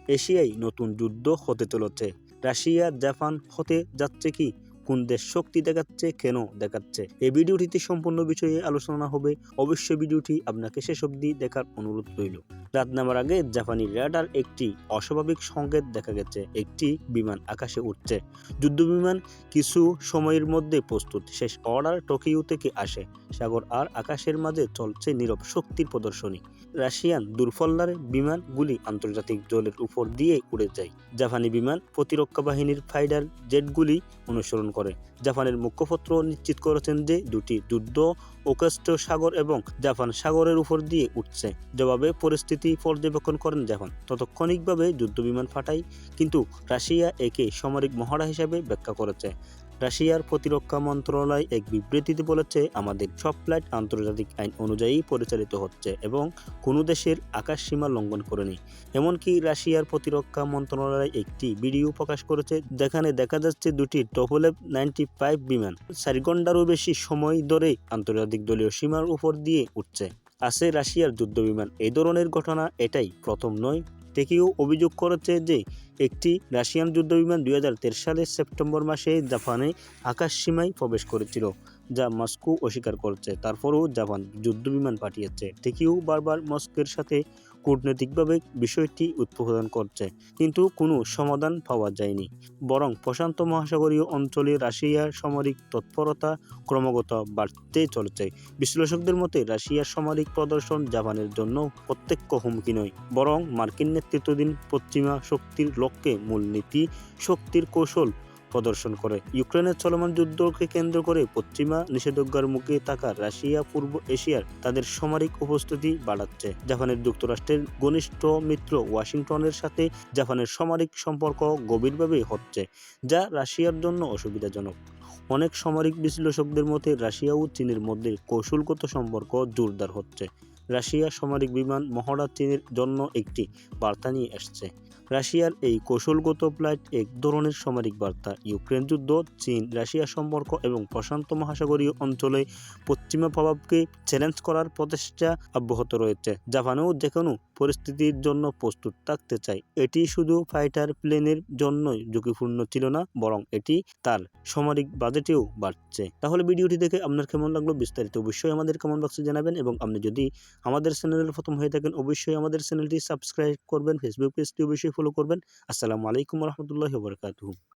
এশিয়ায় নতুন যুদ্ধ হতে চলেছে। রাশিয়া জাপান হতে যাচ্ছে কি? কোন দেশ শক্তি দেখাচ্ছে, কেন দেখাচ্ছে? এই ভিডিওটিতে সম্পূর্ণ বিষয়ে আলোচনা হবে। অবশ্যই ভিডিওটি আপনাকে শেষ অবধি দেখার অনুরোধ রইল। রাত নামার আগে জাপানি রাডার একটি অস্বাভাবিক সংকেত দেখা গেছে। একটি বিমান আকাশে উঠছে। যুদ্ধ বিমান কিছু সময়ের মধ্যে প্রস্তুত। শেষ অর্ডার টোকিও থেকে আসে। সাগর আর আকাশের মাঝে চলছে নীরব শক্তির প্রদর্শনী। রাশিয়ান দূরপাল্লার বিমানগুলি আন্তর্জাতিক জলের উপর দিয়ে উড়ে যায়। জাপানি বিমান প্রতিরক্ষা বাহিনীর ফাইটার জেটগুলি অনুসরণ করে। জাপানের মুখপাত্র নিশ্চিত করেছেন যে দুটি যুদ্ধ ওকাস্ট সাগর এবং জাপান সাগরের উপর দিয়ে উঠছে। জবাবে পরিস্থিতি পর্যবেক্ষণ করেন জাপান। তাৎক্ষণিকভাবে যুদ্ধবিমান পাঠায়, কিন্তু রাশিয়া একে সামরিক মহড়া হিসেবে ব্যাখ্যা করেছে। রাশিয়ার প্রতিরক্ষা মন্ত্রণালয় এক বিবৃতিতে বলেছে, আমাদের সব ফ্লাইট আন্তর্জাতিক আইন অনুযায়ী পরিচালিত হচ্ছে এবং কোনো দেশের আকাশ সীমা লঙ্ঘন করেনি। এমনকি রাশিয়ার প্রতিরক্ষা মন্ত্রণালয় একটি ভিডিও প্রকাশ করেছে, যেখানে দেখা যাচ্ছে দুটি TF-95 বিমান 4 ঘন্টারও বেশি সময় ধরে আন্তর্জাতিক দলীয় সীমার উপর দিয়ে উঠছে। আছে রাশিয়ার যুদ্ধবিমান। এই ধরনের ঘটনা এটাই প্রথম নয়। টোকিও অভিযোগ করেছে যে একটি রাশিয়ান যুদ্ধবিমান 2013 সালের সেপ্টেম্বর মাসে জাপানে আকাশ সীমায় প্রবেশ করেছিল, যা মস্কো অস্বীকার করছে। তারপরও জাপান যুদ্ধবিমান পাঠিয়েছে। টোকিও বারবার মস্কোর সাথে কূটনৈতিকভাবে বিষয়টি উত্থাপন করছে, কিন্তু কোনো সমাধান পাওয়া যায়নি। বরং প্রশান্ত মহাসাগরীয় অঞ্চলে রাশিয়ার সামরিক তৎপরতা ক্রমাগত বাড়তে চলেছে। বিশ্লেষকদের মতে রাশিয়ার সামরিক প্রদর্শন জাপানের জন্য প্রত্যক্ষ হুমকি নয়, বরং মার্কিন নেতৃত্বাধীন পশ্চিমা শক্তির লক্ষ্যে মূলনীতি শক্তির কৌশল প্রদর্শন করে। ইউক্রেনের চলমান যুদ্ধকে কেন্দ্র করে পশ্চিমা নিষেধাজ্ঞার মুখে থাকা রাশিয়া পূর্ব এশিয়ার তাদের সামরিক উপস্থিতি বাড়াচ্ছে। জাপানের যুক্তরাষ্ট্রের ঘনিষ্ঠ মিত্র ওয়াশিংটনের সাথে জাপানের সামরিক সম্পর্ক গভীরভাবে হচ্ছে, যা রাশিয়ার জন্য অসুবিধাজনক। অনেক সামরিক বিশ্লেষকদের মতে রাশিয়া ও চীনের মধ্যে কৌশলগত সম্পর্ক জোরদার হচ্ছে। রাশিয়া সামরিক বিমান মহড়া চীনের জন্য একটি বার্তা নিয়ে আসছে। রাশিয়ার এই কৌশলগত ফ্লাইট এক ধরনের সামরিক বার্তা। ইউক্রেন যুদ্ধ, চীন রাশিয়া সম্পর্ক এবং প্রশান্ত মহাসাগরীয় অঞ্চলে পশ্চিমা প্রভাবকে চ্যালেঞ্জ করার প্রচেষ্টা অব্যাহত রয়েছে। জাপানেও যেকোনো পরিস্থিতির জন্য প্রস্তুত থাকতে চায়। এটি শুধু ফাইটার প্লেনের জন্যই ঝুঁকিপূর্ণ ছিল না, বরং এটি তার সামরিক বাজেটেও বাড়ছে। তাহলে ভিডিওটি দেখে আপনার কেমন লাগলো বিস্তারিত অবশ্যই আমাদের কমেন্ট বক্সে জানাবেন, এবং আপনি যদি আমাদের চ্যানেলের প্রথম হয়ে থাকেন অবশ্যই আমাদের চ্যানেলটি সাবস্ক্রাইব করবেন, ফেসবুক পেজটি অবশ্যই ফলো করবেন। আসসালামু আলাইকুম ওয়া রাহমাতুল্লাহি ওয়া বারাকাতুহু।